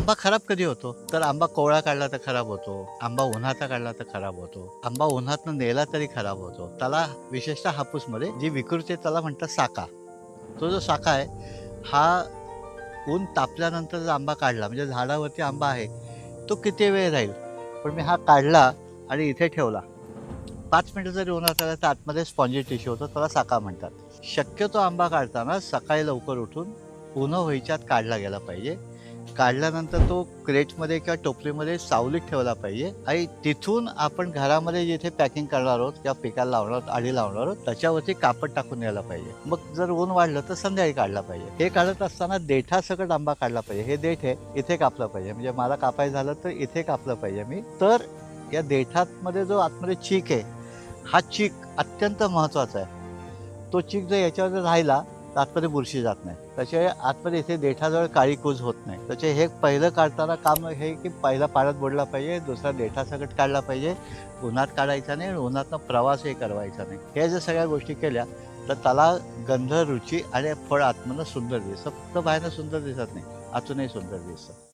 आंबा खराब कधी होतो? तर आंबा कोवळा काढला तर खराब होतो. आंबा उन्हाचा काढला तर खराब होतो. आंबा उन्हातनं नेला तरी खराब होतो. त्याला विशेषतः हापूसमध्ये जी विकृती आहे त्याला म्हणतात साका. तो जो साका आहे, हा ऊन तापल्यानंतर जर आंबा काढला म्हणजे झाडावरती आंबा आहे, तो किती वेळ राहील. पण मी हा काढला आणि इथे ठेवला. 5 मिनिटं जरी उन्हात राहिला तर आतमध्ये स्पॉन्जी टिश्यू होतो, त्याला साका म्हणतात. शक्यतो आंबा काढताना सकाळी लवकर उठून उन्हं व्हायच्या आत काढला गेला पाहिजे. काढल्यानंतर तो क्रेटमध्ये किंवा टोपलीमध्ये सावलीत ठेवला पाहिजे आणि तिथून आपण घरामध्ये जिथे पॅकिंग करणार आहोत किंवा पिकाला लावणार आहोत, आडी लावणार आहोत, त्याच्यावरती कापड टाकून यायला पाहिजे. मग जर ऊन वाढलं तर संध्याकाळी काढला पाहिजे. हे काढत असताना देठासकट आंबा काढला पाहिजे. हे देठ आहे, इथे कापलं पाहिजे. म्हणजे मला कापायचं झालं तर इथे कापलं पाहिजे मी. तर या देठामध्ये जो आतमध्ये चीक आहे, हा चीक अत्यंत महत्त्वाचा आहे. तो चीक जर याच्यावर जर राहिला तर आतमध्ये बुरशी जात नाही. त्याच्या आतमध्ये इथे देठाजवळ काळी कूज होत नाही. त्याचे हे पहिलं काढताना काम हे की पहिला पाण्यात बुडला पाहिजे, दुसरा देठासकट काढला पाहिजे, उन्हात काढायचा नाही आणि उन्हातनं प्रवासही करवायचा नाही. हे जर सगळ्या गोष्टी केल्या तर त्याला गंध, रुची आणि फळ आतमधनं सुंदर दिसतं. फक्त बाहेरनं सुंदर दिसत नाही, आतूनही सुंदर दिसतं.